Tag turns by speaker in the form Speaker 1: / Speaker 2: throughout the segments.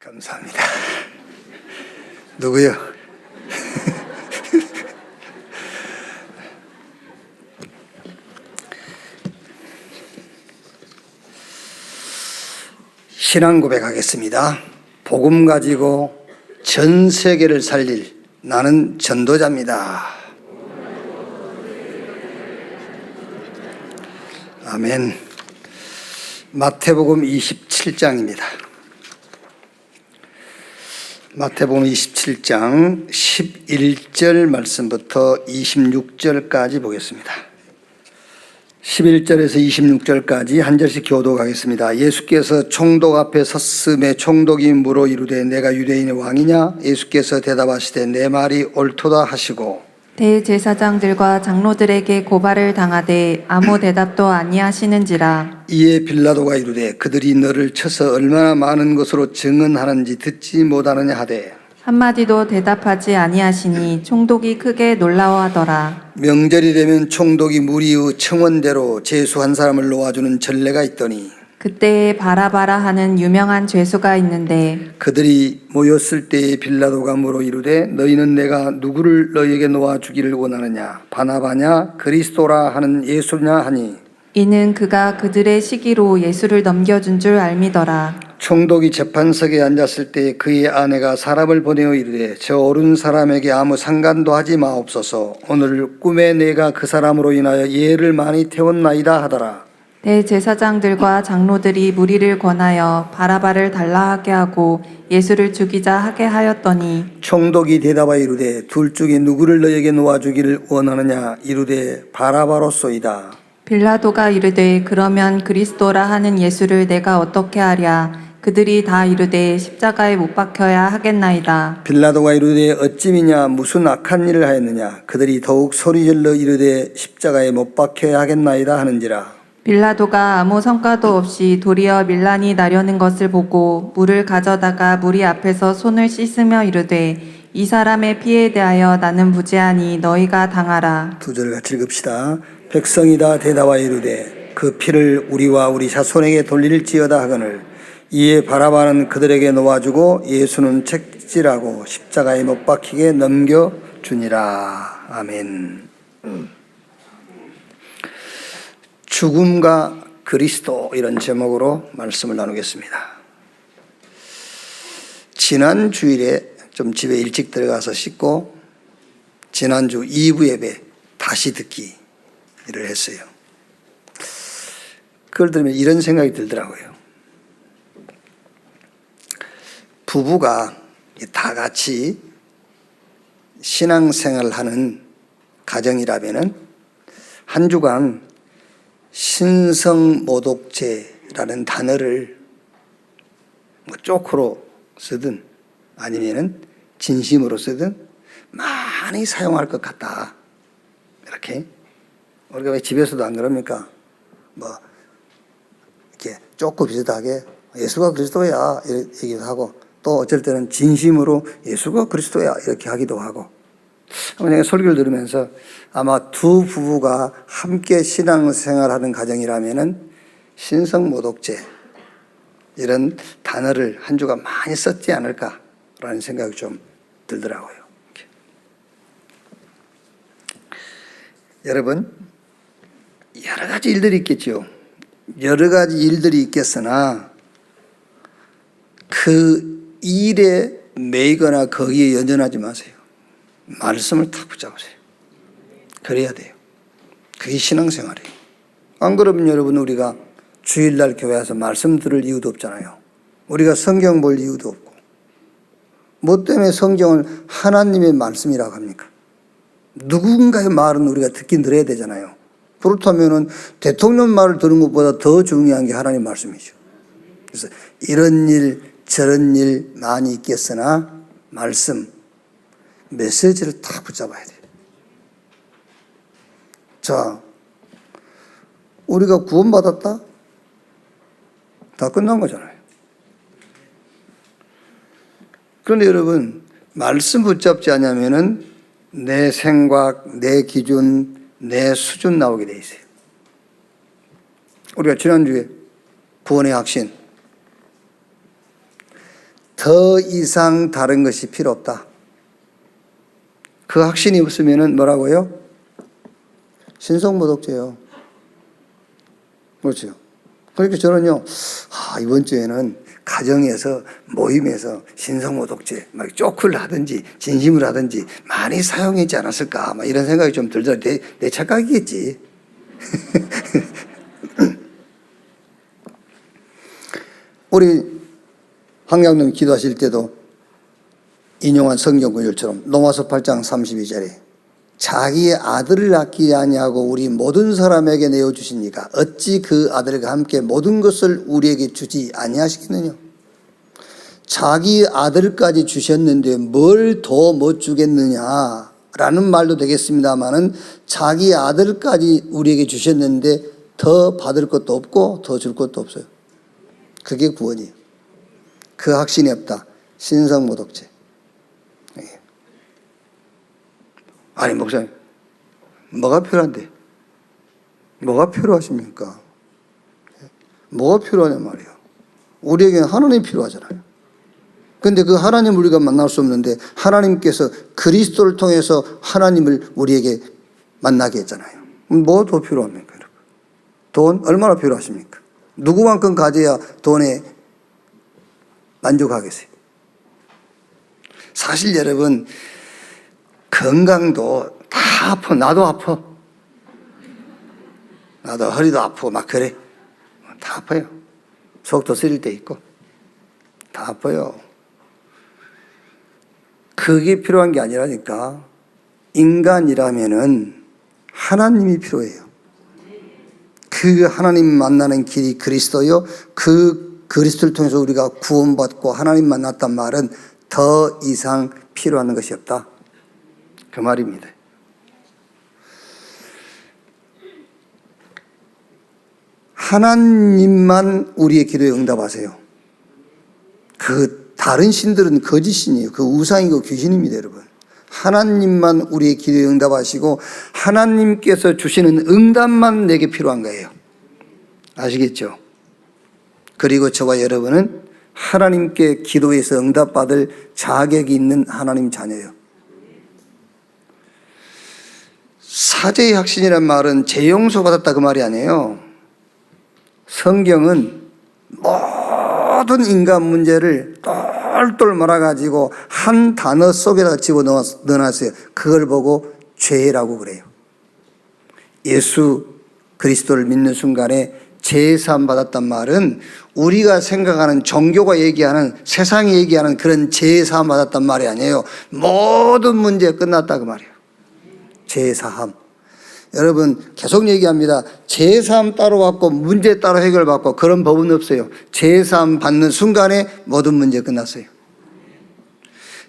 Speaker 1: 감사합니다. 누구요? 신앙 고백하겠습니다. 복음 가지고 전 세계를 살릴 나는 전도자입니다. 아멘. 마태복음 27장입니다. 마태복음 27장 11절 말씀부터 26절까지 보겠습니다. 11절에서 26절까지 한 절씩 교독하겠습니다. 예수께서 총독 앞에 섰음에 총독이 물어 이르되 내가 유대인의 왕이냐? 예수께서 대답하시되 내 말이 옳도다 하시고
Speaker 2: 대제사장들과 장로들에게 고발을 당하되 아무 대답도 아니하시는지라.
Speaker 1: 이에 빌라도가 이르되 그들이 너를 쳐서 얼마나 많은 것으로 증언하는지 듣지 못하느냐 하되
Speaker 2: 한마디도 대답하지 아니하시니 총독이 크게 놀라워하더라.
Speaker 1: 명절이 되면 총독이 무리의 청원대로 죄수 한 사람을 놓아주는 전례가 있더니
Speaker 2: 그때에 바라바라 하는 유명한 죄수가 있는데
Speaker 1: 그들이 모였을 때에 빌라도가 물어 이르되 너희는 내가 누구를 너희에게 놓아주기를 원하느냐? 바나바냐? 그리스도라 하는 예수냐 하니
Speaker 2: 이는 그가 그들의 시기로 예수를 넘겨준 줄 알미더라.
Speaker 1: 총독이 재판석에 앉았을 때 그의 아내가 사람을 보내어 이르되 저 옳은 사람에게 아무 상관도 하지 마옵소서. 오늘 꿈에 내가 그 사람으로 인하여 예를 많이 태웠나이다 하더라.
Speaker 2: 대제사장들과 장로들이 무리를 권하여 바라바를 달라하게 하고 예수를 죽이자 하게 하였더니
Speaker 1: 총독이 대답하여 이르되 둘 중에 누구를 너에게 놓아주기를 원하느냐? 이르되 바라바로소이다.
Speaker 2: 빌라도가 이르되 그러면 그리스도라 하는 예수를 내가 어떻게 하랴? 그들이 다 이르되 십자가에 못 박혀야 하겠나이다.
Speaker 1: 빌라도가 이르되 어찌미냐? 무슨 악한 일을 하였느냐? 그들이 더욱 소리질러 이르되 십자가에 못 박혀야 하겠나이다 하는지라.
Speaker 2: 빌라도가 아무 성과도 없이 도리어 밀란이 나려는 것을 보고 물을 가져다가 무리 앞에서 손을 씻으며 이르되 이 사람의 피에 대하여 나는 무죄하니 너희가 당하라.
Speaker 1: 두 절 같이 읽읍시다. 백성이 다 대답하여 이르되 그 피를 우리와 우리 자손에게 돌릴지어다 하거늘 이에 바라바는 그들에게 놓아주고 예수는 책질하고 십자가에 못 박히게 넘겨주니라. 아멘. 죽음과 그리스도 이런 제목으로 말씀을 나누겠습니다. 지난 주일에 좀 집에 일찍 들어가서 씻고 지난주 2부 예배 다시 듣기를 했어요. 그걸 들으면 이런 생각이 들더라고요. 부부가 다 같이 신앙생활을 하는 가정이라면은 한 주간 신성모독죄라는 단어를 쪼크로 쓰든 아니면은 진심으로 쓰든 많이 사용할 것 같다. 이렇게 우리가 왜 집에서도 안 그럽니까? 이렇게 쪼크 비슷하게 예수가 그리스도야 이렇게 얘기도 하고 또 어쩔 때는 진심으로 예수가 그리스도야 이렇게 하기도 하고. 내가 설교를 들으면서 아마 두 부부가 함께 신앙생활하는 가정이라면은 신성모독죄 이런 단어를 한 주가 많이 썼지 않을까라는 생각이 좀 들더라고요. 여러분, 여러 가지 일들이 있겠죠. 여러 가지 일들이 있겠으나 그 일에 매이거나 거기에 연연하지 마세요. 말씀을 탁 붙잡으세요. 그래야 돼요. 그게 신앙생활이에요. 안 그러면 여러분 우리가 주일날 교회 와서 말씀 들을 이유도 없잖아요. 우리가 성경 볼 이유도 없고 뭐 때문에 성경을 하나님의 말씀이라고 합니까? 누군가의 말은 우리가 듣긴 들어야 되잖아요. 그렇다면 대통령 말을 들은 것보다 더 중요한 게 하나님 말씀이죠. 그래서 이런 일 저런 일 많이 있겠으나 말씀 메시지를 다 붙잡아야 돼요. 자, 우리가 구원받았다? 다 끝난 거잖아요. 그런데 여러분, 말씀 붙잡지 않으면은 내 생각, 내 기준, 내 수준 나오게 돼 있어요. 우리가 지난주에 구원의 확신 더 이상 다른 것이 필요 없다. 그 확신이 없으면 뭐라고요? 신성모독죄요. 그렇죠. 그러니까 저는요, 이번 주에는 가정에서 모임에서 신성모독죄, 막 쪼크를 하든지 진심을 하든지 많이 사용했지 않았을까, 막 이런 생각이 좀 들더라고요. 내 착각이겠지. 우리 황양님 기도하실 때도 인용한 성경 구절처럼 로마서 8장 32절에 자기의 아들을 아끼지 아니하고 우리 모든 사람에게 내어주시니까 어찌 그 아들과 함께 모든 것을 우리에게 주지 아니하시겠느냐. 자기 아들까지 주셨는데 뭘 더 못 주겠느냐라는 말도 되겠습니다마는 자기 아들까지 우리에게 주셨는데 더 받을 것도 없고 더 줄 것도 없어요. 그게 구원이에요. 그 확신이 없다. 신성모독죄. 아니 목사님, 뭐가 필요한데? 뭐가 필요하십니까? 뭐가 필요하냐 말이에요. 우리에게는 하나님이 필요하잖아요. 근데 그 하나님을 우리가 만날 수 없는데 하나님께서 그리스도를 통해서 하나님을 우리에게 만나게 했잖아요. 뭐 더 필요합니까? 여러분? 돈 얼마나 필요하십니까? 누구만큼 가져야 돈에 만족하겠어요? 사실 여러분, 건강도 다 아파. 나도 아파. 나도 허리도 아프고 막 그래. 다 아파요. 속도 쓰릴 때 있고 다 아파요. 그게 필요한 게 아니라니까. 인간이라면은 하나님이 필요해요. 그 하나님 만나는 길이 그리스도요. 그 그리스도를 통해서 우리가 구원받고 하나님 만났단 말은 더 이상 필요한 것이 없다. 그 말입니다. 하나님만 우리의 기도에 응답하세요. 그 다른 신들은 거짓신이에요. 그 우상이고 귀신입니다, 여러분. 하나님만 우리의 기도에 응답하시고 하나님께서 주시는 응답만 내게 필요한 거예요. 아시겠죠? 그리고 저와 여러분은 하나님께 기도해서 응답받을 자격이 있는 하나님 자녀예요. 사죄의 확신이란 말은 재용서 받았다 그 말이 아니에요. 성경은 모든 인간 문제를 똘똘 말아가지고 한 단어 속에다 집어넣어놨어요. 그걸 보고 죄라고 그래요. 예수 그리스도를 믿는 순간에 죄사함 받았단 말은 우리가 생각하는 종교가 얘기하는 세상이 얘기하는 그런 죄사함 받았단 말이 아니에요. 모든 문제 끝났다 그 말이에요. 죄사함. 여러분 계속 얘기합니다. 죄사함 따로 받고 문제 따로 해결받고 그런 법은 없어요. 죄사함 받는 순간에 모든 문제 끝났어요.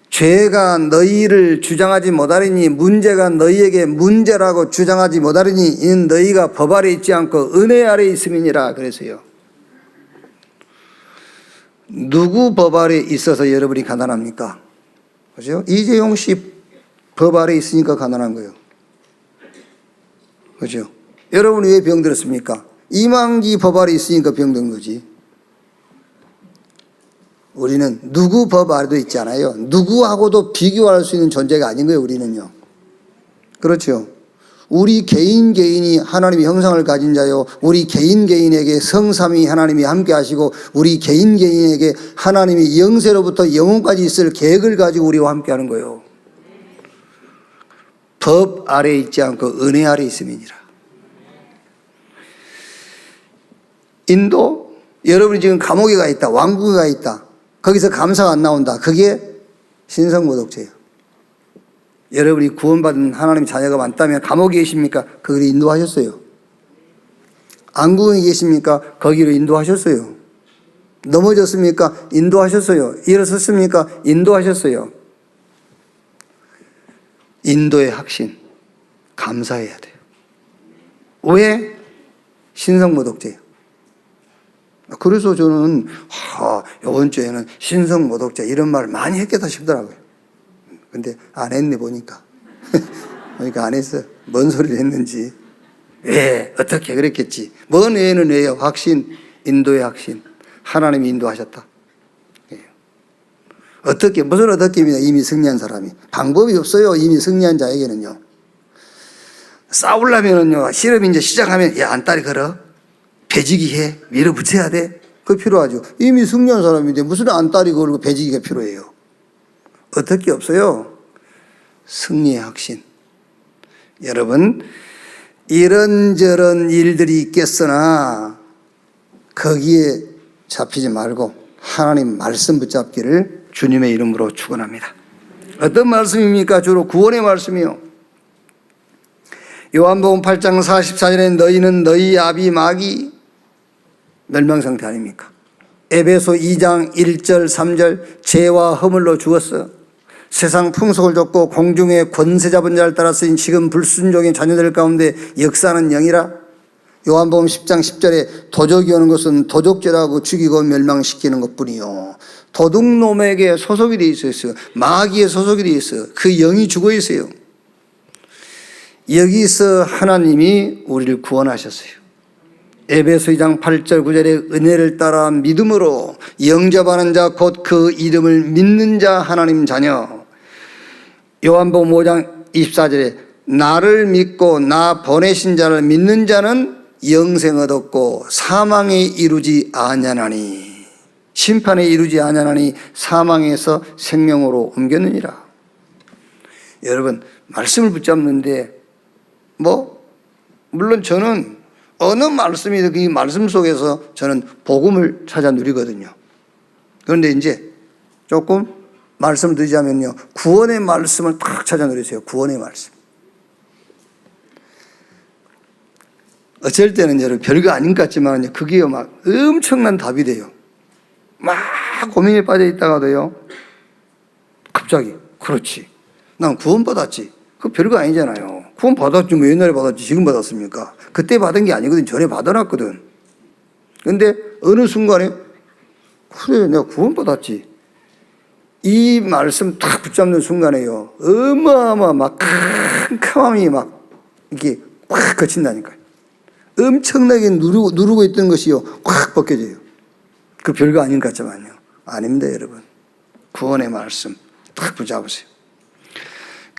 Speaker 1: 죄가 너희를 주장하지 못하리니 문제가 너희에게 문제라고 주장하지 못하리니 이는 너희가 법 아래 있지 않고 은혜 아래 있음이니라 그랬어요. 누구 법 아래 있어서 여러분이 가난합니까? 그죠? 이재용 씨 법 아래 있으니까 가난한 거예요. 그죠? 여러분이 왜 병들었습니까? 이만기 법 아래 있으니까 병든 거지. 우리는 누구 법 아래도 있지 않아요. 누구하고도 비교할 수 있는 존재가 아닌 거예요, 우리는요. 그렇죠? 우리 개인이 하나님의 형상을 가진 자요. 우리 개인에게 성삼위 하나님이 함께 하시고 우리 개인에게 하나님이 영세로부터 영원까지 있을 계획을 가지고 우리와 함께 하는 거예요. 법 아래에 있지 않고 은혜 아래에 있음이니라. 인도, 여러분이 지금 감옥에 가 있다. 왕국에 가 있다. 거기서 감사가 안 나온다. 그게 신성모독죄예요. 여러분이 구원받은 하나님 자녀가 많다면 감옥에 계십니까? 거기로 인도하셨어요. 안구에 계십니까? 거기로 인도하셨어요. 넘어졌습니까? 인도하셨어요. 일어섰습니까? 인도하셨어요. 인도의 확신, 감사해야 돼요. 왜? 신성모독죄예요. 그래서 저는 이번 주에는 신성모독죄 이런 말을 많이 했겠다 싶더라고요. 근데 안 했네 보니까. 그러니까 안 했어요. 뭔 소리를 했는지. 왜? 어떻게 그랬겠지. 뭔 왜는 왜요? 확신, 인도의 확신. 하나님이 인도하셨다. 어떻게, 무슨 어떻게입니다. 이미 승리한 사람이. 방법이 없어요. 이미 승리한 자에게는요. 싸우려면은요, 실험 이제 시작하면, 야, 안달이 걸어. 배지기 해. 밀어붙여야 돼. 그거 필요하죠. 이미 승리한 사람인데 무슨 안달이 걸고 배지기가 필요해요. 어떻게 없어요. 승리의 확신. 여러분, 이런저런 일들이 있겠으나 거기에 잡히지 말고 하나님 말씀 붙잡기를 주님의 이름으로 축원합니다. 어떤 말씀입니까? 주로 구원의 말씀이요. 요한복음 8장 44절에 너희는 너희 아비 마귀 멸망상태 아닙니까? 에베소 2장 1절 3절 죄와 허물로 죽었어. 세상 풍속을 줬고 공중의 권세 잡은 자를 따라 쓰인 지금 불순종의 자녀들 가운데 역사하는 영이라. 요한복음 10장 10절에 도적이 오는 것은 도적질하고 죽이고 멸망시키는 것뿐이요. 도둑놈에게 소속이 되어 있어요. 마귀의 소속이 되어 있어요. 그 영이 죽어 있어요. 여기서 하나님이 우리를 구원하셨어요. 에베소 2장 8절 9절에 은혜를 따라 믿음으로 영접하는 자 곧 그 이름을 믿는 자 하나님 자녀. 요한복음 5장 24절에 나를 믿고 나 보내신 자를 믿는 자는 영생 얻었고 사망에 이르지 아니하나니 심판에 이르지 아니하나니 사망에서 생명으로 옮겼느니라. 여러분, 말씀을 붙잡는데 물론 저는 어느 말씀이든 이 말씀 속에서 저는 복음을 찾아 누리거든요. 그런데 이제 조금 말씀을 드리자면요, 구원의 말씀을 딱 찾아 누리세요. 구원의 말씀. 어쩔 때는 여러분 별거 아닌 것 같지만 그게 막 엄청난 답이 돼요. 막 고민에 빠져 있다가도요, 갑자기 그렇지, 난 구원받았지. 그거 별거 아니잖아요. 구원 받았지, 뭐 옛날에 받았지, 지금 받았습니까? 그때 받은 게 아니거든. 전에 받아놨거든. 근데 어느 순간에 그래, 내가 구원 받았지. 이 말씀 딱 붙잡는 순간에요, 어마어마 막 캄캄함이 막 이렇게 확 거친다니까요. 엄청나게 누르고 있던 것이요, 확 벗겨져요. 그 별거 아닌 것 같지만요. 아닙니다, 여러분. 구원의 말씀 딱 붙잡으세요.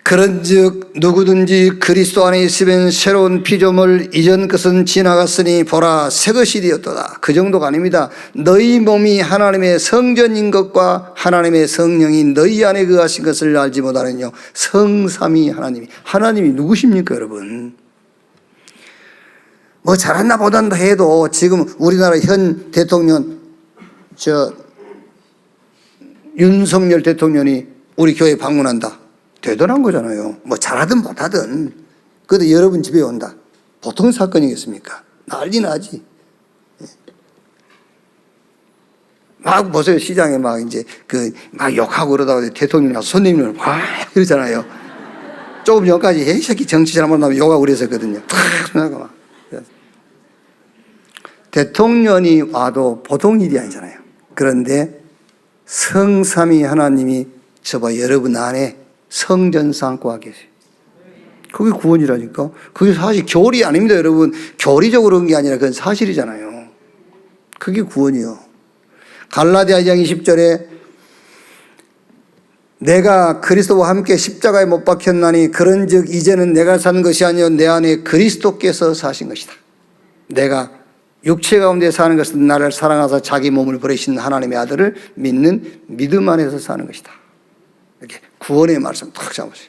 Speaker 1: 그런즉 누구든지 그리스도 안에 있으면 새로운 피조물, 이전 것은 지나갔으니 보라 새것이 되었도다. 그 정도가 아닙니다. 너희 몸이 하나님의 성전인 것과 하나님의 성령이 너희 안에 거하신 것을 알지 못하느뇨. 성삼위 하나님이 누구십니까, 여러분? 뭐 잘한다 못한다 해도 지금 우리나라 현 대통령 윤석열 대통령이 우리 교회 방문한다. 대단한 거잖아요. 뭐 잘하든 못하든. 그래도 여러분 집에 온다. 보통 사건이겠습니까? 난리 나지. 막 보세요. 시장에 막 이제 막 욕하고 그러다가 대통령이 와서 손님을 막 그러잖아요. 조금 전까지 이 새끼 정치 잘못하면 욕하고 그랬었거든요. 막. 대통령이 와도 보통 일이 아니잖아요. 그런데 성삼위 하나님이 저와 여러분 안에 성전 삼고 와 계세요. 그게 구원이라니까. 그게 사실 교리 아닙니다, 여러분. 교리적으로 그런 게 아니라 그건 사실이잖아요. 그게 구원이요. 갈라디아 2장 20절에 내가 그리스도와 함께 십자가에 못 박혔나니 그런즉 이제는 내가 산 것이 아니요 내 안에 그리스도께서 사신 것이다. 내가 육체 가운데 사는 것은 나를 사랑하사 자기 몸을 버리신 하나님의 아들을 믿는 믿음 안에서 사는 것이다. 이렇게 구원의 말씀 딱 잡으세요.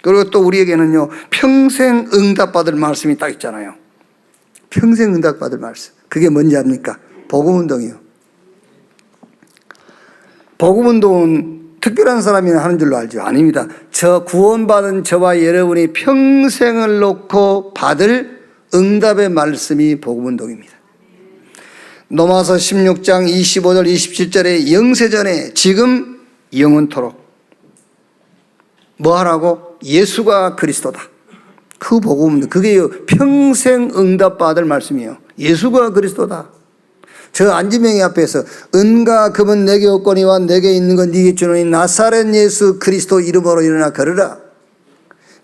Speaker 1: 그리고 또 우리에게는요, 평생 응답받을 말씀이 딱 있잖아요. 평생 응답받을 말씀. 그게 뭔지 압니까? 복음운동이요. 복음운동은 특별한 사람이 하는 줄로 알죠? 아닙니다. 저 구원받은 저와 여러분이 평생을 놓고 받을 응답의 말씀이 복음운동입니다. 로마서 16장 25절 27절에 영세전에 지금 영원토록 뭐 하라고? 예수가 그리스도다. 그 복음운동. 그게 평생 응답받을 말씀이에요. 예수가 그리스도다. 저 안지명이 앞에서 은과 금은 내게 없거니와 내게 있는 건 네게 주노니 나사렛 예수 그리스도 이름으로 일어나 걸으라.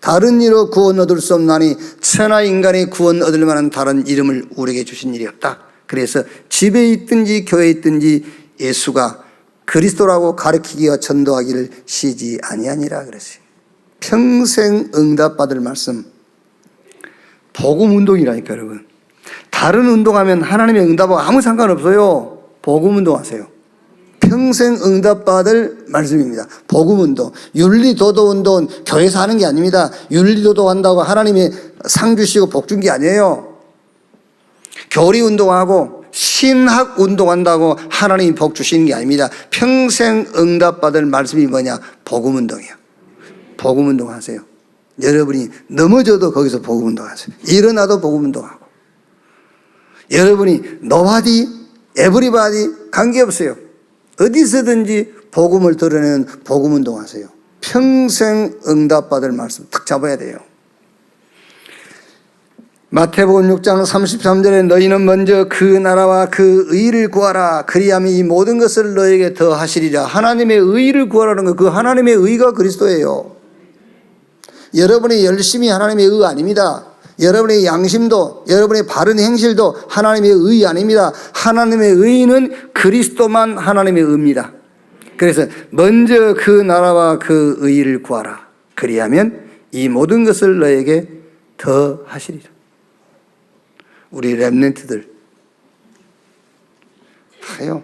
Speaker 1: 다른 이로 구원 얻을 수 없나니 천하 인간의 구원 얻을 만한 다른 이름을 우리에게 주신 일이 없다. 그래서 집에 있든지 교회에 있든지 예수가 그리스도라고 가르치기와 전도하기를 쉬지 아니하니라 그랬어요. 평생 응답받을 말씀. 복음 운동이라니까 여러분. 다른 운동하면 하나님의 응답하고 아무 상관없어요. 복음 운동하세요. 평생 응답받을 말씀입니다. 복음 운동. 윤리도덕 운동은 교회에서 하는 게 아닙니다. 윤리도덕 한다고 하나님이 상 주시고 복 준 게 아니에요. 교리 운동하고 신학 운동한다고 하나님이 복 주시는 게 아닙니다. 평생 응답받을 말씀이 뭐냐? 복음 운동이에요. 복음 운동하세요. 여러분이 넘어져도 거기서 복음 운동하세요. 일어나도 복음 운동하고. 여러분이 노바디, 에브리바디 관계없어요. 어디서든지 복음을 드러내는 복음 운동하세요. 평생 응답받을 말씀 딱 잡아야 돼요. 마태복음 6장 33절에 너희는 먼저 그 나라와 그 의를 구하라. 그리하면 이 모든 것을 너에게 더하시리라. 하나님의 의를 구하라는 거, 그 하나님의 의가 그리스도예요. 여러분이 열심히 하나님의 의 아닙니다. 여러분의 양심도, 여러분의 바른 행실도 하나님의 의 아닙니다. 하나님의 의는 그리스도만 하나님의 의입니다. 그래서 먼저 그 나라와 그 의를 구하라. 그리하면 이 모든 것을 너에게 더하시리라. 우리 렘넌트들 봐요.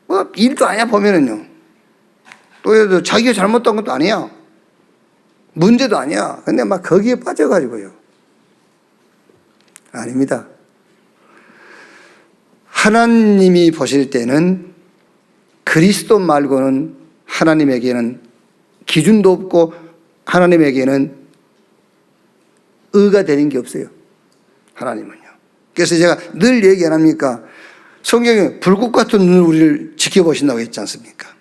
Speaker 1: 뭐 일도 아니야 보면은요. 또 자기가 잘못한 것도 아니야. 문제도 아니야. 근데 막 거기에 빠져가지고요. 아닙니다. 하나님이 보실 때는 그리스도 말고는 하나님에게는 기준도 없고 하나님에게는 의가 되는 게 없어요. 하나님은요. 그래서 제가 늘 얘기 안 합니까? 성경에 불꽃 같은 눈을 우리를 지켜보신다고 했지 않습니까?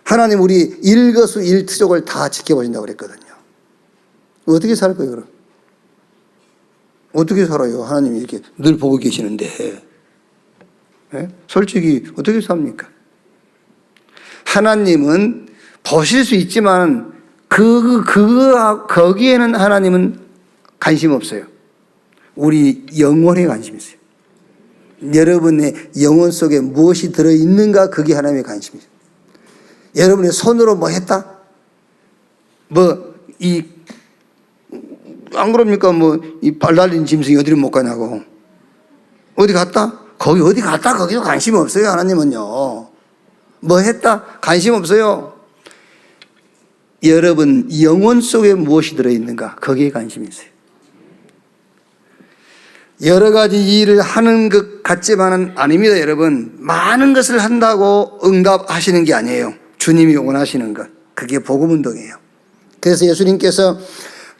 Speaker 1: 하나님 우리 일거수 일투족을 다 지켜보신다고 그랬거든요. 어떻게 살 거예요, 그럼? 어떻게 살아요? 하나님이 이렇게 늘 보고 계시는데. 네? 솔직히 어떻게 삽니까? 하나님은 보실 수 있지만 거기에는 하나님은 관심 없어요. 우리 영혼에 관심이 있어요. 여러분의 영혼 속에 무엇이 들어있는가, 그게 하나님의 관심이에요. 여러분의 손으로 뭐 했다? 안 그럽니까? 이 발 달린 짐승이 어디를 못 가냐고. 어디 갔다? 거기 어디 갔다? 거기도 관심 없어요, 하나님은요. 뭐 했다? 관심 없어요. 여러분 영혼 속에 무엇이 들어있는가, 거기에 관심이 있어요. 여러 가지 일을 하는 것 같지만은 아닙니다. 여러분 많은 것을 한다고 응답하시는 게 아니에요. 주님이 원하시는 것, 그게 복음 운동이에요. 그래서 예수님께서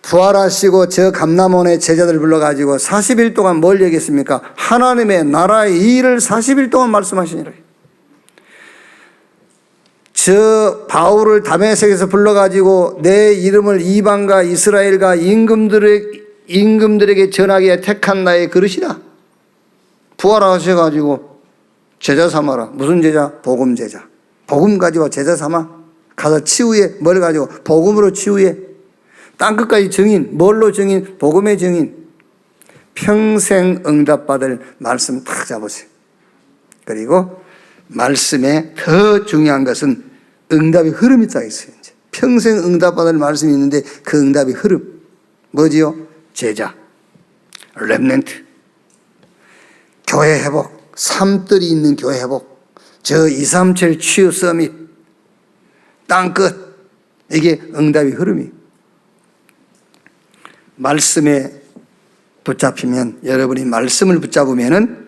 Speaker 1: 부활하시고 저 감람원의 제자들 불러가지고 40일 동안 뭘 얘기했습니까? 하나님의 나라의 일을 40일 동안 말씀하시니라. 저 바울을 다메섹에서 불러가지고 내 이름을 이방과 이스라엘과 임금들에게 전하기에 택한 나의 그릇이라. 부활하셔가지고 제자 삼아라. 무슨 제자? 복음 제자. 복음 가지고 제자 삼아. 가서 치유해. 뭘 가지고? 복음으로 치유해. 땅끝까지 증인. 뭘로 증인? 복음의 증인. 평생 응답받을 말씀 딱 잡으세요. 그리고 말씀에 더 중요한 것은 응답의 흐름이 딱 있어요. 이제. 평생 응답받을 말씀이 있는데 그 응답의 흐름. 뭐지요? 제자, 렘넌트, 교회 회복, 삶들이 있는 교회 회복, 저 237 치유 서밋, 땅끝, 이게 응답의 흐름이. 말씀에 붙잡히면, 여러분이 말씀을 붙잡으면은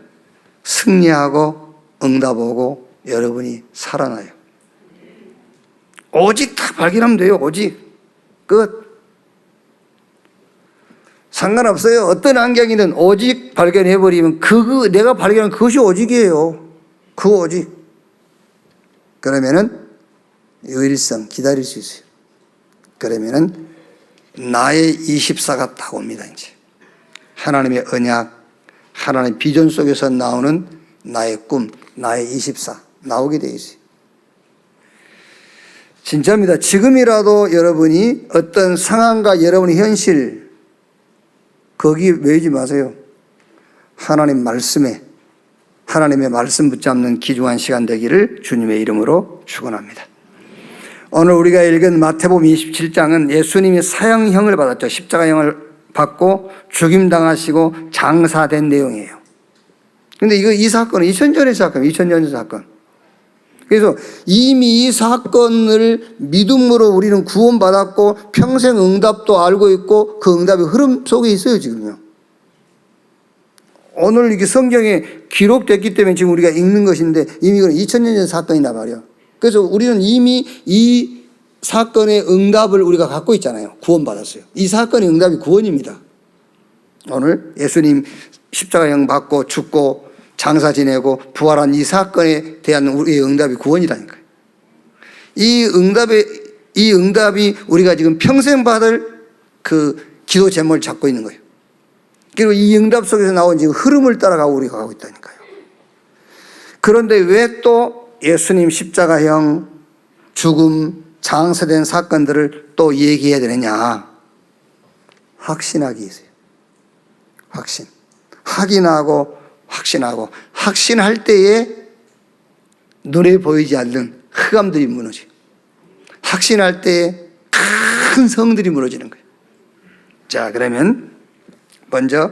Speaker 1: 승리하고 응답하고 여러분이 살아나요. 오직 다 발견하면 돼요. 오직 끝. 상관없어요. 어떤 환경이든 오직 발견해버리면 내가 발견한 그것이 오직이에요. 그 오직. 그러면은 유일성 기다릴 수 있어요. 그러면은 나의 24가 딱 옵니다. 이제 하나님의 언약, 하나님의 비전 속에서 나오는 나의 꿈, 나의 24 나오게 돼 있어요. 진짜입니다. 지금이라도 여러분이 어떤 상황과 여러분의 현실, 거기에 매이지 마세요. 하나님 말씀에, 하나님의 말씀 붙잡는 귀중한 시간 되기를 주님의 이름으로 축원합니다. 오늘 우리가 읽은 마태복음 27장은 예수님이 사형을 받았죠. 십자가형을 받고 죽임당하시고 장사된 내용이에요. 근데 이 사건은 2000년의 사건, 2000년의 사건. 그래서 이미 이 사건을 믿음으로 우리는 구원받았고 평생 응답도 알고 있고 그 응답의 흐름 속에 있어요, 지금요. 오늘 이게 성경에 기록됐기 때문에 지금 우리가 읽는 것인데 이미 그건 2000년 전 사건이란 말이에요. 그래서 우리는 이미 이 사건의 응답을 우리가 갖고 있잖아요. 구원받았어요. 이 사건의 응답이 구원입니다. 오늘 예수님 십자가형 받고 죽고 장사 지내고 부활한 이 사건에 대한 우리의 응답이 구원이라니까요. 이 응답이 우리가 지금 평생 받을 그 기도 제목을 잡고 있는 거예요. 그리고 이 응답 속에서 나온 지금 흐름을 따라가고 우리가 가고 있다니까요. 그런데 왜 또 예수님 십자가형 죽음 장사된 사건들을 또 얘기해야 되느냐? 확신하기 있어요. 확신. 확인하고 확신하고 확신할 때에 눈에 보이지 않는 흑암들이 무너져요. 확신할 때에 큰 성들이 무너지는 거예요. 자, 그러면 먼저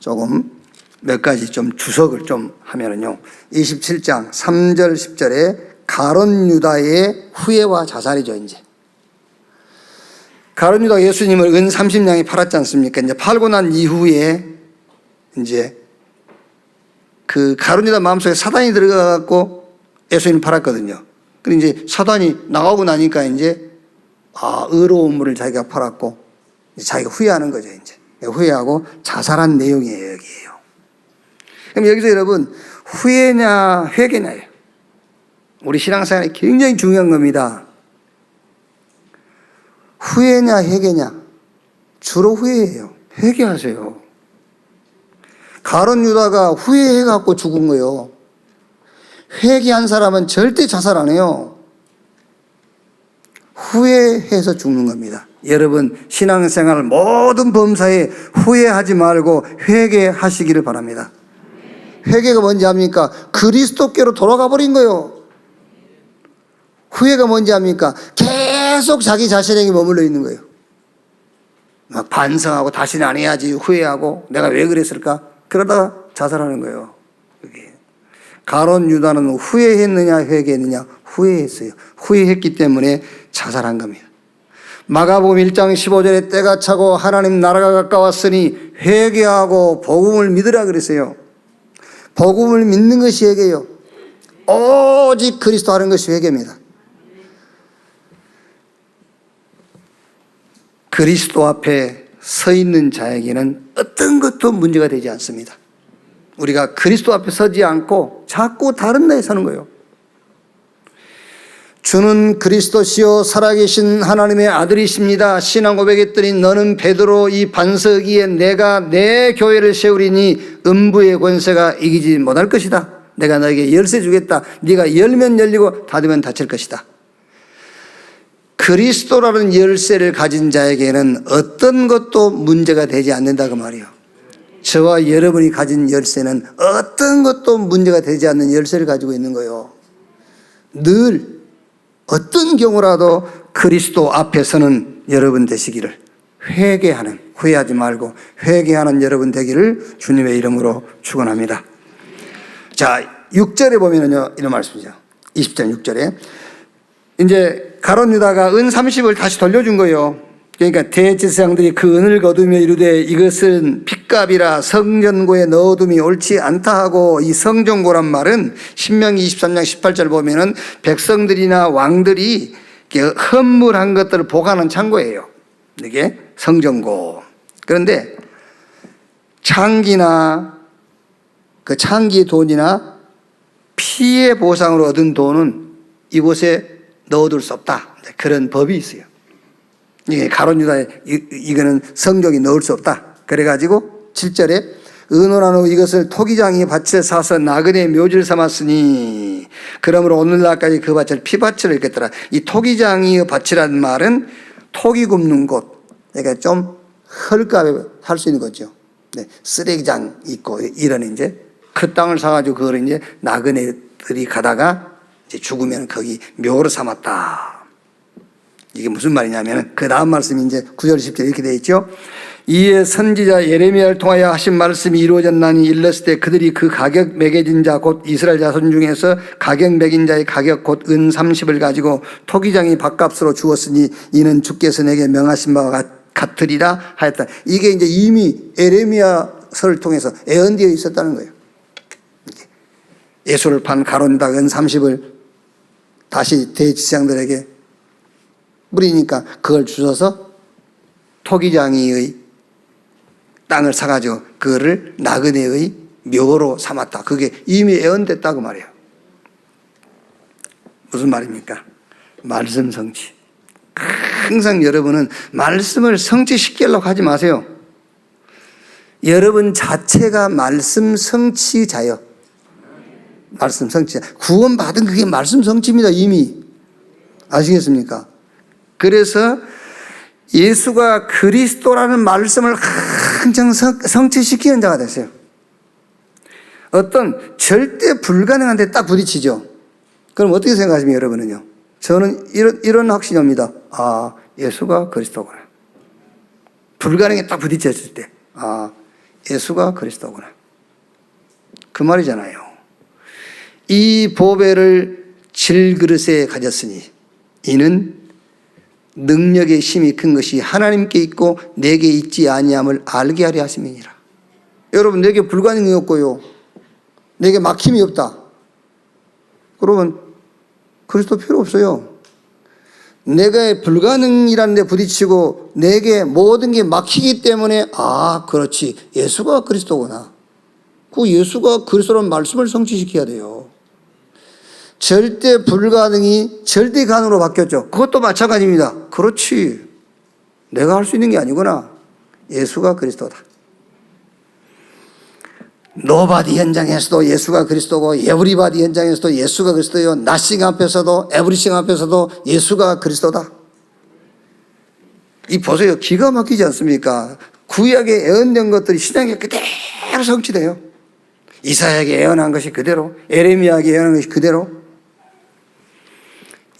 Speaker 1: 조금 몇 가지 좀 주석을 좀 하면은요. 27장 3절 10절에 가룟 유다의 후회와 자살이죠, 이제. 가룟 유다가 예수님을 은 30냥에 팔았지 않습니까? 이제 팔고 난 이후에 이제 그 가룟 유다 마음속에 사단이 들어가 갖고 예수님을 팔았거든요. 그리고 이제 사단이 나가고 나니까 이제 의로운 물을 자기가 팔았고 자기가 후회하는 거죠, 이제. 후회하고 자살한 내용이에요, 여기에요. 그럼 여기서 여러분, 후회냐, 회개냐예요. 우리 신앙생활에 굉장히 중요한 겁니다. 후회냐, 회개냐. 주로 후회해요. 회개하세요. 가룟 유다가 후회해갖고 죽은 거예요. 회개한 사람은 절대 자살 안 해요. 후회해서 죽는 겁니다. 여러분 신앙생활 모든 범사에 후회하지 말고 회개하시기를 바랍니다. 회개가 뭔지 압니까? 그리스도께로 돌아가 버린 거예요. 후회가 뭔지 압니까? 계속 자기 자신에게 머물러 있는 거예요. 막 반성하고 다시는 안 해야지 후회하고 내가 왜 그랬을까? 그러다가 자살하는 거예요. 가룟 유다는 후회했느냐 회개했느냐? 후회했어요. 후회했기 때문에 자살한 겁니다. 마가복음 1장 15절에 때가 차고 하나님 나라가 가까웠으니 회개하고 복음을 믿으라 그랬어요. 복음을 믿는 것이 회개예요. 오직 그리스도 하는 것이 회개입니다. 그리스도 앞에 서 있는 자에게는 어떤 것도 문제가 되지 않습니다. 우리가 그리스도 앞에 서지 않고 자꾸 다른 데에 서는 거예요. 주는 그리스도시요 살아계신 하나님의 아들이십니다. 신앙 고백했더니 너는 베드로 이 반석 위에 내가 내 교회를 세우리니 음부의 권세가 이기지 못할 것이다. 내가 너에게 열쇠 주겠다. 네가 열면 열리고 닫으면 닫힐 것이다. 그리스도라는 열쇠를 가진 자에게는 어떤 것도 문제가 되지 않는다 그 말이에요. 저와 여러분이 가진 열쇠는 어떤 것도 문제가 되지 않는 열쇠를 가지고 있는 거예요. 늘 어떤 경우라도 그리스도 앞에서는 여러분 되시기를 회개하는, 후회하지 말고 회개하는 여러분 되기를 주님의 이름으로 축원합니다. 자, 6절에 보면은요 이런 말씀이죠. 20장 6절에 이제 가룟 유다가 은 30을 다시 돌려준 거예요. 그러니까 대제사장들이 그 은을 거두며 이르되 이것은 핏값이라 성전고에 넣어둠이 옳지 않다 하고, 이 성전고란 말은 신명기 23장 18절 보면은 백성들이나 왕들이 헌물한 것들을 보관하는 창고예요. 이게 성전고. 그런데 창기나 그 창기의 돈이나 피해 보상으로 얻은 돈은 이곳에 넣어둘 수 없다. 그런 법이 있어요. 이게 가룟 유다에 이거는 성경에 넣을 수 없다. 그래가지고 7절에 의논한 후 이것을 토기장이 밭에 사서 나그네 묘지를 삼았으니 그러므로 오늘날까지 그 밭을 피밭으로 읽겠더라. 이 토기장이 밭이라는 말은 토기 굽는 곳, 그러니까 좀 헐값에 할 수 있는 거죠. 네, 쓰레기장 있고 이런 이제 그 땅을 사가지고 그걸 이제 나그네들이 가다가 이제 죽으면 거기 묘로 삼았다. 이게 무슨 말이냐면 그 다음 말씀이 이제 9절 10절 이렇게 되어 있죠. 이에 선지자 예레미야를 통하여 하신 말씀이 이루어졌나니 일렀을 때 그들이 그 가격 매겨진 자 곧 이스라엘 자손 중에서 가격 매긴 자의 가격 곧 은 30을 가지고 토기장이 밥값으로 주었으니 이는 주께서 내게 명하신 바와 같으리라 하였다. 이게 이제 이미 예레미야서를 통해서 예언되어 있었다는 거예요. 예수를 판 가론다 은 30을 다시 대지상들에게 뿌리니까 그걸 주셔서 토기장이의 땅을 사가지고 그거를 나그네의 묘로 삼았다. 그게 이미 예언됐다고 말이에요. 무슨 말입니까? 말씀 성취. 항상 여러분은 말씀을 성취시키려고 하지 마세요. 여러분 자체가 말씀 성취자요. 말씀 성취자. 구원받은 그게 말씀 성취입니다. 이미. 아시겠습니까? 그래서 예수가 그리스도라는 말씀을 항상 성취시키는 자가 됐어요. 어떤 절대 불가능한 데 딱 부딪히죠. 그럼 어떻게 생각하십니까, 여러분은요? 저는 이런 확신입니다. 아, 예수가 그리스도구나. 불가능에 딱 부딪혔을 때, 아, 예수가 그리스도구나. 그 말이잖아요. 이 보배를 질그릇에 가졌으니 이는 능력의 힘이 큰 것이 하나님께 있고 내게 있지 아니함을 알게 하려 하심이니라. 여러분, 내게 불가능이 없고요, 내게 막힘이 없다. 그러면 그리스도 필요 없어요. 내가 불가능이라는 데 부딪히고 내게 모든 게 막히기 때문에 아, 그렇지, 예수가 그리스도구나. 그 예수가 그리스도라는 말씀을 성취시켜야 돼요. 절대 불가능이 절대 가능으로 바뀌었죠. 그것도 마찬가지입니다. 그렇지, 내가 할 수 있는 게 아니구나. 예수가 그리스도다. 노바디 현장에서도 예수가 그리스도고 에브리바디 현장에서도 예수가 그리스도요. 나싱 앞에서도 에브리싱 앞에서도 예수가 그리스도다. 이 보세요. 기가 막히지 않습니까? 구약에 예언된 것들이 신약에 그대로 성취돼요. 이사야에게 예언한 것이 그대로, 예레미야에게 예언한 것이 그대로.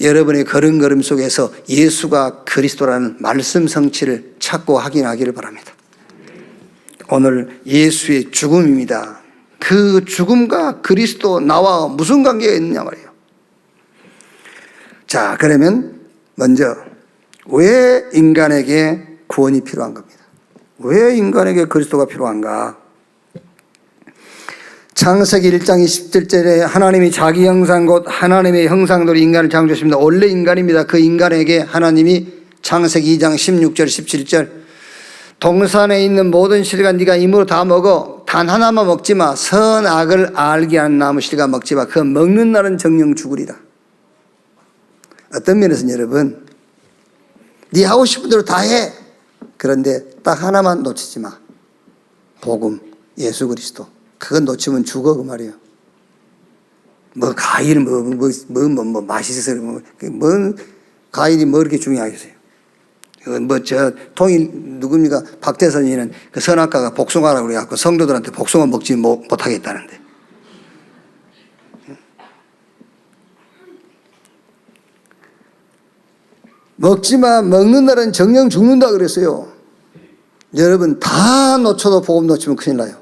Speaker 1: 여러분의 걸음걸음 속에서 예수가 그리스도라는 말씀 성취를 찾고 확인하기를 바랍니다. 오늘 예수의 죽음입니다. 그 죽음과 그리스도 나와 무슨 관계가 있느냐 말이에요. 자, 그러면 먼저 왜 인간에게 구원이 필요한 겁니다. 왜 인간에게 그리스도가 필요한가? 창세기 1장 27절에 하나님이 자기 형상 곧 하나님의 형상대로 인간을 창조했습니다. 원래 인간입니다. 그 인간에게 하나님이 창세기 2장 16절 17절 동산에 있는 모든 실과 네가 임으로 다 먹어. 단 하나만 먹지 마. 선악을 알게 하는 나무 실과 먹지 마. 그 먹는 날은 정령 죽으리라. 어떤 면에서는 여러분, 네 하고 싶은 대로 다 해. 그런데 딱 하나만 놓치지 마. 복음, 예수 그리스도. 그건 놓치면 죽어, 그 말이에요. 뭐 과일 맛있어서 뭔 과일이 뭐 이렇게 중요하겠어요. 통일 누굽니까? 박대선이는 그 선악과가 복숭아라고 그래갖고 성도들한테 복숭아 먹지 못하겠다는데. 먹지 마. 먹는 날은 정령 죽는다 그랬어요. 여러분, 다 놓쳐도 복음 놓치면 큰일 나요.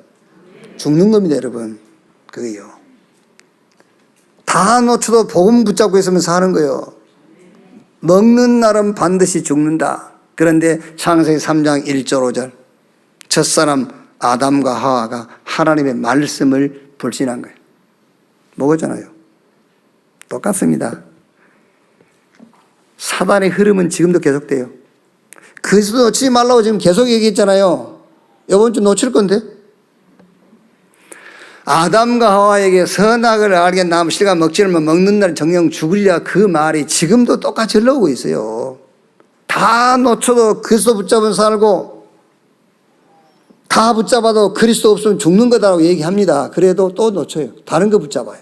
Speaker 1: 죽는 겁니다, 여러분. 그게요. 다 놓쳐도 복음 붙잡고 있으면 사는 거예요. 먹는 날은 반드시 죽는다. 그런데 창세기 3장 1절 5절 첫사람 아담과 하와가 하나님의 말씀을 불신한 거예요. 먹었잖아요. 똑같습니다. 사단의 흐름은 지금도 계속돼요. 그리스도 놓치지 말라고 지금 계속 얘기했잖아요. 이번 주 놓칠 건데. 아담과 하와에게 선악을 알게 나무 실과 먹지 않으면 먹는 날 정령 죽으리라. 그 말이 지금도 똑같이 흘러오고 있어요. 다 놓쳐도 그리스도 붙잡은 살고 다 붙잡아도 그리스도 없으면 죽는 거다라고 얘기합니다. 그래도 또 놓쳐요. 다른 거 붙잡아요.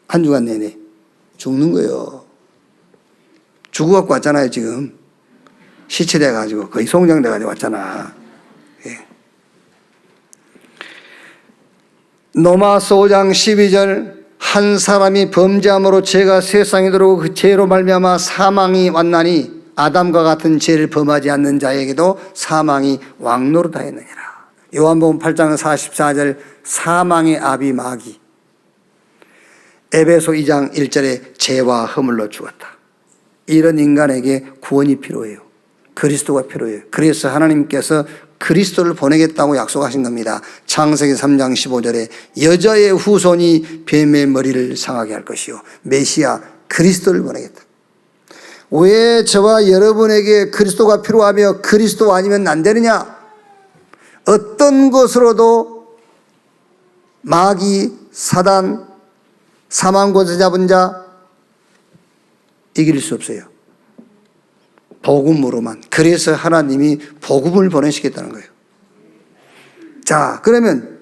Speaker 1: 한 주간 내내 죽는 거예요. 죽어갖고 왔잖아요. 지금 시체돼가지고 거의 송장돼가지고 왔잖아. 예. 로마서 5장 12절 한 사람이 범죄함으로 죄가 세상에 들어오고 그 죄로 말미암아 사망이 왔나니 아담과 같은 죄를 범하지 않는 자에게도 사망이 왕노릇하였느니라. 요한복음 8장 44절 사망의 아비 마귀. 에베소 2장 1절에 죄와 허물로 죽었다. 이런 인간에게 구원이 필요해요. 그리스도가 필요해요. 그래서 하나님께서 그리스도를 보내겠다고 약속하신 겁니다. 창세기 3장 15절에 여자의 후손이 뱀의 머리를 상하게 할 것이요 메시아 그리스도를 보내겠다. 왜 저와 여러분에게 그리스도가 필요하며 그리스도 아니면 안 되느냐? 어떤 것으로도 마귀, 사단, 사망고자 잡은 자 이길 수 없어요. 복음으로만. 그래서 하나님이 복음을 보내시겠다는 거예요. 자, 그러면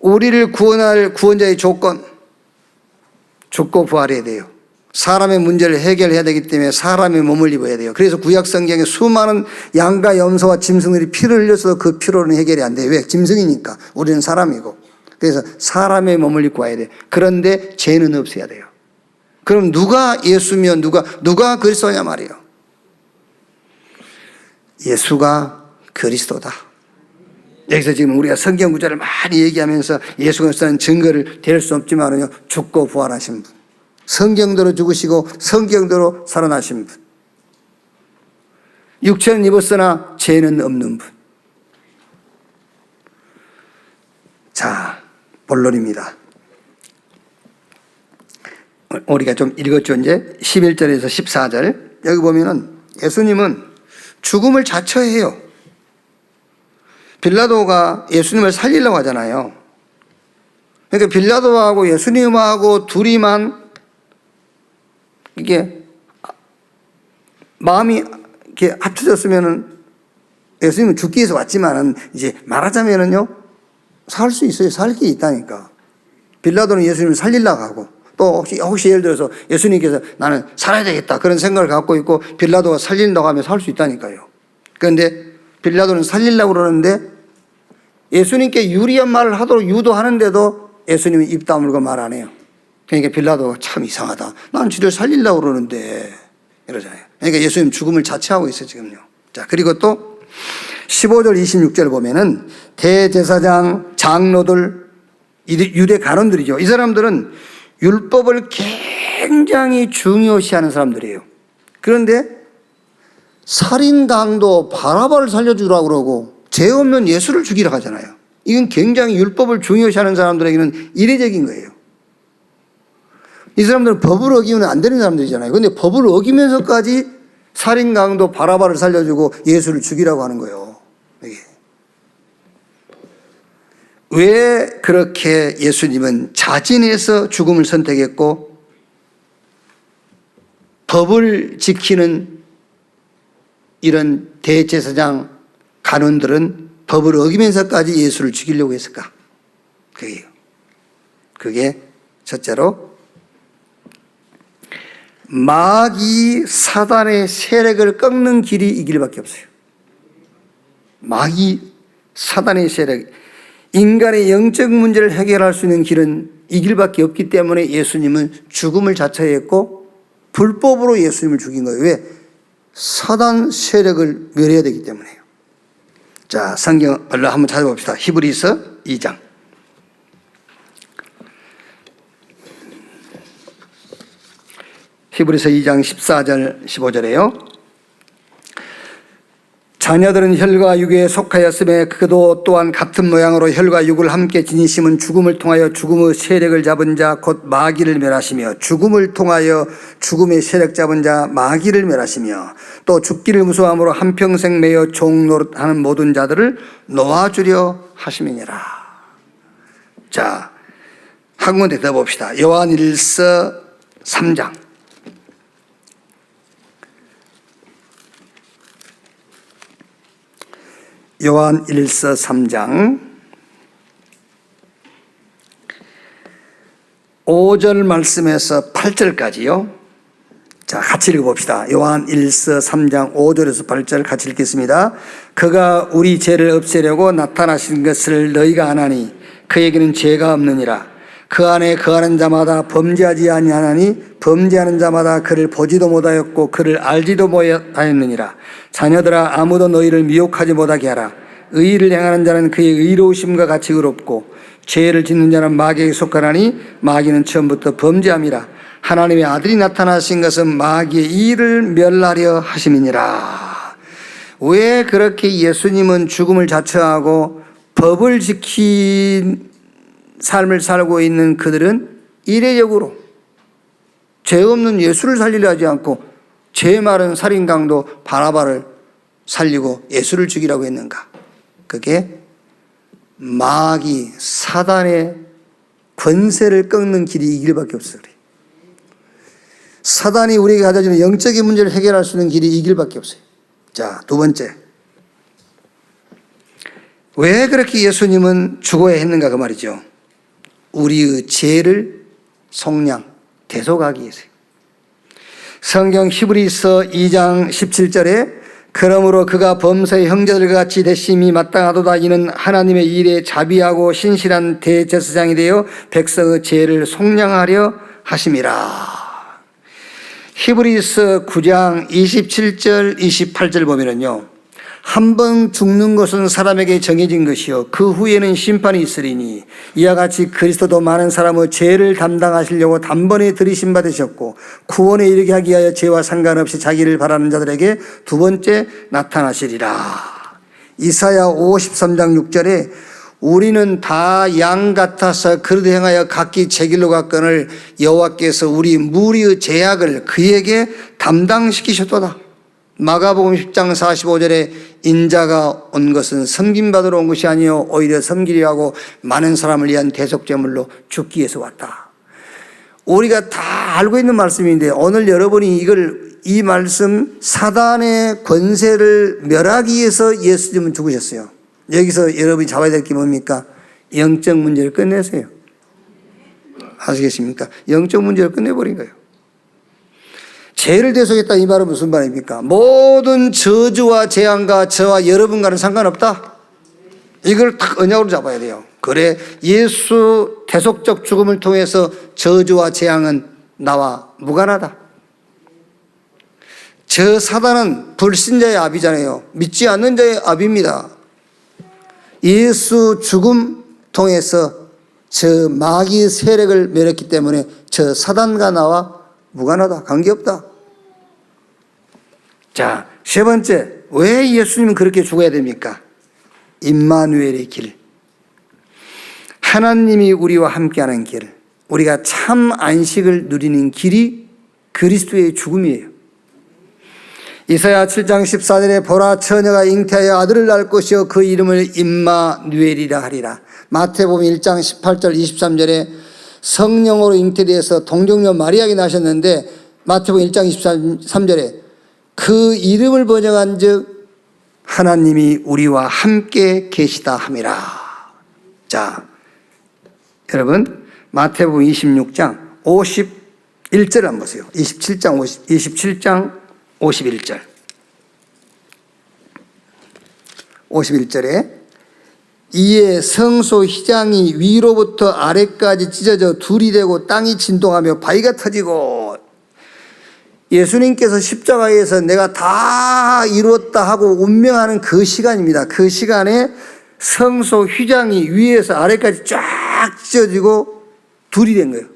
Speaker 1: 우리를 구원할 구원자의 조건, 죽고 부활해야 돼요. 사람의 문제를 해결해야 되기 때문에 사람의 몸을 입어야 돼요. 그래서 구약 성경에 수많은 양과 염소와 짐승들이 피를 흘려서 그 피로는 해결이 안 돼요. 왜? 짐승이니까. 우리는 사람이고. 그래서 사람의 몸을 입고 와야 돼요. 그런데 죄는 없어야 돼요. 그럼 누가 예수면 누가 그리스도냐 말이에요. 예수가 그리스도다. 여기서 지금 우리가 성경 구절을 많이 얘기하면서 예수가 쓰는 증거를 댈 수 없지만은요, 죽고 부활하신 분. 성경대로 죽으시고 성경대로 살아나신 분. 육체는 입었으나 죄는 없는 분. 자, 본론입니다. 우리가 좀 읽었죠, 이제 11절에서 14절. 여기 보면은 예수님은 죽음을 자처해요. 빌라도가 예수님을 살리려고 하잖아요. 그러니까 빌라도하고 예수님하고 둘이만 이게 마음이 이렇게 합쳐졌으면은 예수님은 죽기 위해서 왔지만은 이제 말하자면은요, 살 수 있어요. 살 게 있다니까. 빌라도는 예수님을 살리려고 하고 또 혹시 예를 들어서 예수님께서 나는 살아야 되겠다 그런 생각을 갖고 있고 빌라도가 살린다고 하면 살 수 있다니까요. 그런데 빌라도는 살리려고 그러는데 예수님께 유리한 말을 하도록 유도하는데도 예수님이 입 다물고 말 안 해요. 그러니까 빌라도가 참 이상하다. 난 쥐를 살리려고 그러는데 이러잖아요. 그러니까 예수님 죽음을 자처하고 있어요 지금요. 자, 그리고 또 15절 26절 보면은 대제사장, 장로들, 유대 간원들이죠. 이 사람들은 율법을 굉장히 중요시하는 사람들이에요. 그런데 살인당도 바라바를 살려주라고 그러고 죄 없는 예수를 죽이라고 하잖아요. 이건 굉장히 율법을 중요시하는 사람들에게는 이례적인 거예요. 이 사람들은 법을 어기면 안 되는 사람들이잖아요. 그런데 법을 어기면서까지 살인강도 바라바를 살려주고 예수를 죽이라고 하는 거예요. 이게. 왜 그렇게 예수님은 자진해서 죽음을 선택했고 법을 지키는 이런 대제사장 간원들은 법을 어기면서까지 예수를 죽이려고 했을까? 그게 첫째로 마귀 사단의 세력을 꺾는 길이 이 길밖에 없어요. 마귀 사단의 세력, 인간의 영적 문제를 해결할 수 있는 길은 이 길밖에 없기 때문에 예수님은 죽음을 자처했고 불법으로 예수님을 죽인 거예요. 왜? 사단 세력을 멸해야 되기 때문에요. 자, 성경 얼른 한번 찾아봅시다. 히브리서 2장. 히브리서 2장 14절 15절에요. 자녀들은 혈과 육에 속하였음에 그도 또한 같은 모양으로 혈과 육을 함께 지니심은 죽음을 통하여 죽음의 세력을 잡은 자 곧 마귀를 멸하시며 죽음을 통하여 죽음의 세력 잡은 자 마귀를 멸하시며 또 죽기를 무서워함으로 한평생 매여 종노릇하는 모든 자들을 놓아주려 하심이니라. 자, 한 군데 더 봅시다. 요한일서 3장. 요한일서 3장 5절 말씀에서 8절까지요. 자, 같이 읽어봅시다. 요한일서 3장 5절에서 8절 같이 읽겠습니다. 그가 우리 죄를 없애려고 나타나신 것을 너희가 아나니 그에게는 죄가 없느니라. 그 안에 거하는 자마다 범죄하지 아니하나니 범죄하는 자마다 그를 보지도 못하였고 그를 알지도 못하였느니라. 자녀들아, 아무도 너희를 미혹하지 못하게 하라. 의의를 행하는 자는 그의 의로우심과 같이 의롭고 죄를 짓는 자는 마귀에게 속하나니 마귀는 처음부터 범죄함이라. 하나님의 아들이 나타나신 것은 마귀의 일을 멸하려 하심이니라. 왜 그렇게 예수님은 죽음을 자처하고 법을 지킨 삶을 살고 있는 그들은 이례적으로 죄 없는 예수를 살리려 하지 않고 죄 많은 살인강도 바라바를 살리고 예수를 죽이라고 했는가? 그게 마귀 사단의 권세를 꺾는 길이 이 길밖에 없어 그래. 사단이 우리에게 가져주는 영적인 문제를 해결할 수 있는 길이 이 길밖에 없어요. 자, 두 번째, 왜 그렇게 예수님은 죽어야 했는가 그 말이죠. 우리의 죄를 속량, 대속하기 위해서요. 성경 히브리서 2장 17절에 그러므로 그가 범사의 형제들과 같이 대심이 마땅하도다. 이는 하나님의 일에 자비하고 신실한 대제사장이 되어 백성의 죄를 속량하려 하심이라. 히브리서 9장 27절 28절 보면은요, 한 번 죽는 것은 사람에게 정해진 것이요 그 후에는 심판이 있으리니 이와 같이 그리스도도 많은 사람의 죄를 담당하시려고 단번에 들이심 받으셨고 구원에 이르게 하기 위하여 죄와 상관없이 자기를 바라는 자들에게 두 번째 나타나시리라. 이사야 53장 6절에 우리는 다 양 같아서 그릇 행하여 각기 제 길로 갔거늘 여호와께서 우리 무리의 죄악을 그에게 담당시키셨도다. 마가복음 10장 45절에 인자가 온 것은 섬김받으러 온 것이 아니요 오히려 섬기려 하고 많은 사람을 위한 대속제물로 죽기 위해서 왔다. 우리가 다 알고 있는 말씀인데 오늘 여러분이 이 말씀 사단의 권세를 멸하기 위해서 예수님은 죽으셨어요. 여기서 여러분이 잡아야 될 게 뭡니까? 영적 문제를 끝내세요. 아시겠습니까? 영적 문제를 끝내버린 거예요. 죄를 대속했다 이 말은 무슨 말입니까? 모든 저주와 재앙과 저와 여러분과는 상관없다. 이걸 딱 언약으로 잡아야 돼요. 그래 예수 대속적 죽음을 통해서 저주와 재앙은 나와 무관하다. 저 사단은 불신자의 압이잖아요. 믿지 않는 자의 압입니다. 예수 죽음 통해서 저 마귀의 세력을 멸했기 때문에 저 사단과 나와 무관하다. 관계없다. 자, 세 번째, 왜 예수님은 그렇게 죽어야 됩니까? 임마누엘의 길. 하나님이 우리와 함께하는 길. 우리가 참 안식을 누리는 길이 그리스도의 죽음이에요. 이사야 7장 14절에 보라 처녀가 잉태하여 아들을 낳을 것이요 그 이름을 임마누엘이라 하리라. 마태복음 1장 18절 23절에 성령으로 잉태되어서 동정녀 마리아에게 나셨는데 마태복음 1장 23절에 그 이름을 번역한 즉 하나님이 우리와 함께 계시다 함이라. 자, 여러분 마태복음 26장 51절 한번 보세요. 27장 51절 51절에 이에 성소 휘장이 위로부터 아래까지 찢어져 둘이 되고 땅이 진동하며 바위가 터지고 예수님께서 십자가에서 내가 다 이루었다 하고 운명하는 그 시간입니다. 그 시간에 성소 휘장이 위에서 아래까지 쫙 찢어지고 둘이 된 거예요.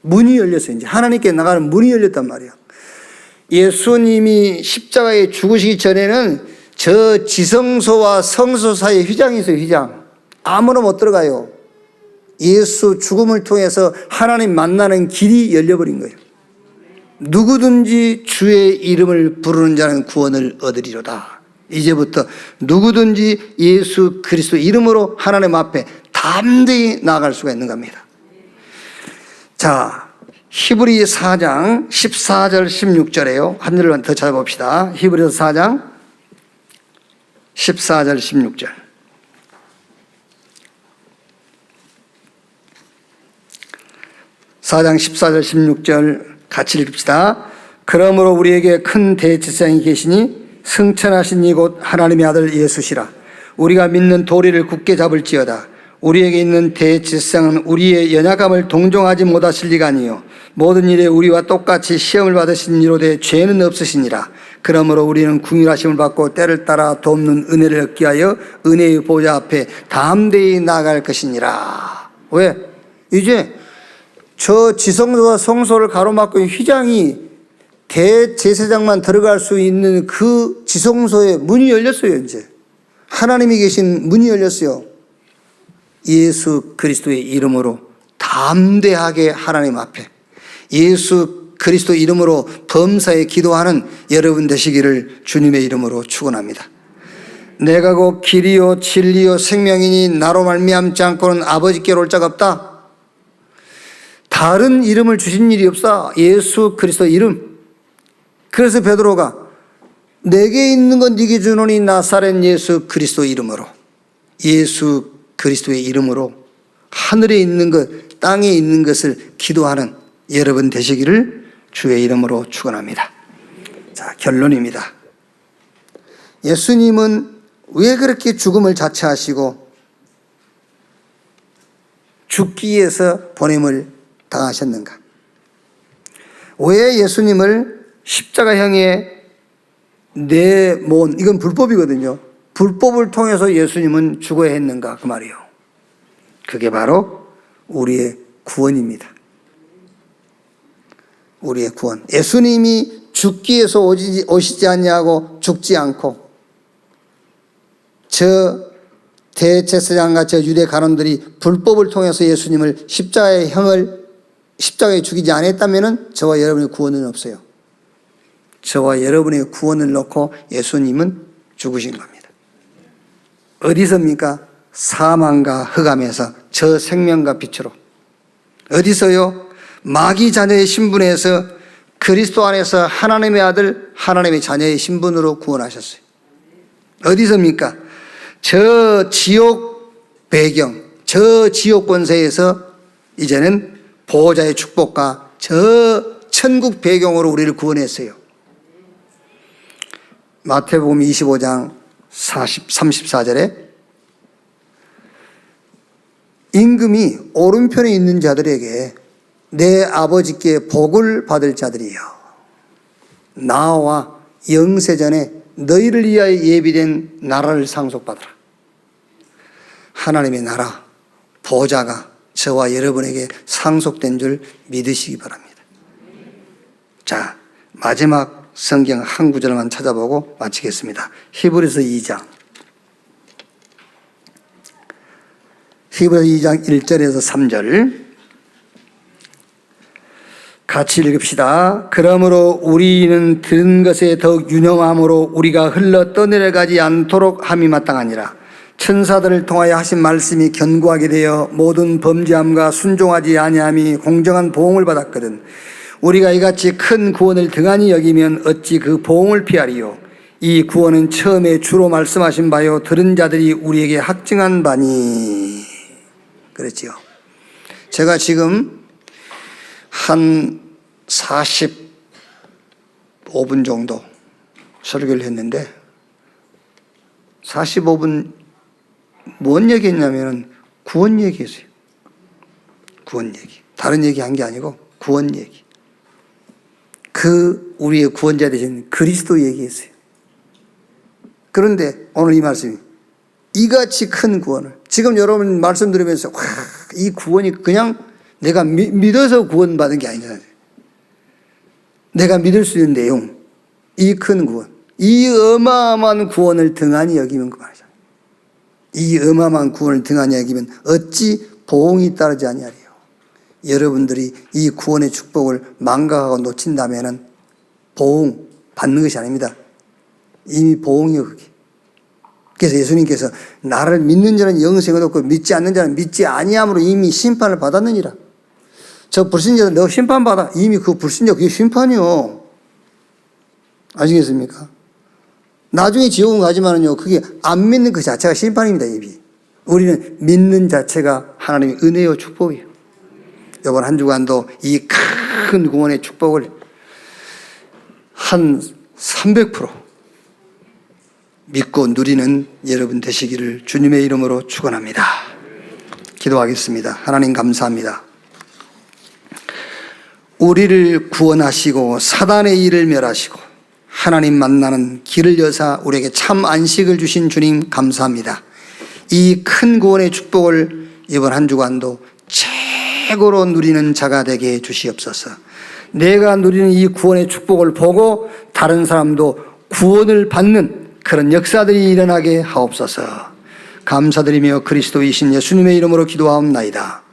Speaker 1: 문이 열렸어요. 이제 하나님께 나가는 문이 열렸단 말이에요. 예수님이 십자가에 죽으시기 전에는 저 지성소와 성소 사이에 휘장이 있어요. 휘장. 아무나 못 들어가요. 예수 죽음을 통해서 하나님 만나는 길이 열려버린 거예요. 누구든지 주의 이름을 부르는 자는 구원을 얻으리로다. 이제부터 누구든지 예수 그리스도 이름으로 하나님 앞에 담대히 나아갈 수가 있는 겁니다. 자, 히브리 4장 14절 16절에요. 한 절만 더 찾아봅시다. 히브리서 4장 14절 16절. (4장 14절 16절) 같이 읽읍시다. 그러므로 우리에게 큰 대제사장이 계시니 승천하신 이곳 하나님의 아들 예수시라. 우리가 믿는 도리를 굳게 잡을지어다. 우리에게 있는 대제사장은 우리의 연약함을 동정하지 못하실 리가 아니요 모든 일에 우리와 똑같이 시험을 받으신 이로되 죄는 없으시니라. 그러므로 우리는 긍휼하심을 받고 때를 따라 돕는 은혜를 얻기 위하여 은혜의 보좌 앞에 담대히 나아갈 것이니라. 왜? 이제 저 지성소와 성소를 가로막고 있는 휘장이 대제사장만 들어갈 수 있는 그 지성소에 문이 열렸어요. 이제 하나님이 계신 문이 열렸어요. 예수 그리스도의 이름으로 담대하게 하나님 앞에 예수 그리스도 이름으로 범사에 기도하는 여러분 되시기를 주님의 이름으로 축원합니다. 내가 곧 길이요 진리요 생명이니 나로 말미암지 않고는 아버지께로 올 자가 없다. 다른 이름을 주신 일이 없어. 예수 그리스도 이름. 그래서 베드로가 내게 있는 건 네게 주노니 나사렛 예수 그리스도 이름으로, 예수 그리스도의 이름으로 하늘에 있는 것 땅에 있는 것을 기도하는 여러분 되시기를 주의 이름으로 축원합니다. 자, 결론입니다. 예수님은 왜 그렇게 죽음을 자처하시고 죽기 위해서 보냄을 당하셨는가? 왜 예수님을 십자가형에 내몬, 이건 불법이거든요. 불법을 통해서 예수님은 죽어야 했는가 그 말이에요. 그게 바로 우리의 구원입니다. 우리의 구원. 예수님이 죽기 위해서 오시지 않냐고 죽지 않고 저 대제사장과 저 유대 간원들이 불법을 통해서 예수님을 십자가의 형을 십자가에 죽이지 않았다면 저와 여러분의 구원은 없어요. 저와 여러분의 구원을 놓고 예수님은 죽으신 겁니다. 어디서입니까? 사망과 흑암에서 저 생명과 빛으로. 어디서요? 마귀 자녀의 신분에서 그리스도 안에서 하나님의 아들, 하나님의 자녀의 신분으로 구원하셨어요. 어디서입니까? 저 지옥 배경, 저 지옥 권세에서 이제는 보호자의 축복과 저 천국 배경으로 우리를 구원했어요. 마태복음 25장 34절에 임금이 오른편에 있는 자들에게 내 아버지께 복을 받을 자들이여 나와 영세전에 너희를 위하여 예비된 나라를 상속받으라. 하나님의 나라 보좌가 저와 여러분에게 상속된 줄 믿으시기 바랍니다. 자, 마지막 성경 한 구절만 찾아보고 마치겠습니다. 히브리서 2장 1절에서 3절 같이 읽읍시다. 그러므로 우리는 들은 것에 더욱 유념함으로 우리가 흘러 떠내려가지 않도록 함이 마땅하니라. 천사들을 통하여 하신 말씀이 견고하게 되어 모든 범죄함과 순종하지 아니함이 공정한 보응을 받았거든. 우리가 이같이 큰 구원을 등한히 여기면 어찌 그 보응을 피하리요. 이 구원은 처음에 주로 말씀하신 바요 들은 자들이 우리에게 확증한 바니. 그렇지요. 제가 지금 한 45분 정도 설교를 했는데 45분 뭔 얘기했냐면 구원 얘기했어요. 구원 얘기. 다른 얘기 한 게 아니고 구원 얘기. 그 우리의 구원자 되신 그리스도 얘기했어요. 그런데 오늘 이 말씀이 이같이 큰 구원을 지금 여러분 말씀 들으면서 와, 이 구원이 그냥 내가 믿어서 구원받은 게 아니잖아요. 내가 믿을 수 있는 내용, 이 큰 구원, 이 어마어마한 구원을 등한히 여기면 그 말이잖아요. 이 어마어마한 구원을 등한히 여기면 어찌 보응이 따르지 아니하리요. 여러분들이 이 구원의 축복을 망각하고 놓친다면 보응 받는 것이 아닙니다. 이미 보응이요 그게. 그래서 예수님께서 나를 믿는 자는 영생을 얻고 믿지 않는 자는 믿지 아니함으로 이미 심판을 받았느니라. 저 불신자들 너 심판받아. 이미 그 불신자 그게 심판이요. 아시겠습니까? 나중에 지옥은 가지만은요 그게 안 믿는 그 자체가 심판입니다. 이미. 우리는 믿는 자체가 하나님의 은혜요 축복이에요. 이번 한 주간도 이 큰 구원의 축복을 한 300% 믿고 누리는 여러분 되시기를 주님의 이름으로 축원합니다. 기도하겠습니다. 하나님 감사합니다. 우리를 구원하시고 사단의 일을 멸하시고 하나님 만나는 길을 여사 우리에게 참 안식을 주신 주님 감사합니다. 이 큰 구원의 축복을 이번 한 주간도 최고로 누리는 자가 되게 해 주시옵소서. 내가 누리는 이 구원의 축복을 보고 다른 사람도 구원을 받는 그런 역사들이 일어나게 하옵소서. 감사드리며 그리스도이신 예수님의 이름으로 기도하옵나이다.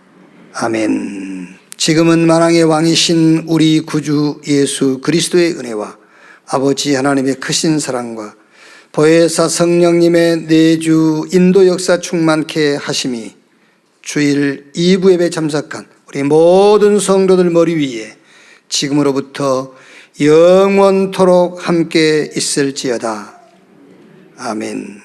Speaker 1: 아멘. 지금은 만왕의 왕이신 우리 구주 예수 그리스도의 은혜와 아버지 하나님의 크신 사랑과 보혜사 성령님의 내주 인도 역사 충만케 하심이 주일 2부 예배 참석한 우리 모든 성도들 머리 위에 지금으로부터 영원토록 함께 있을지어다. 아멘.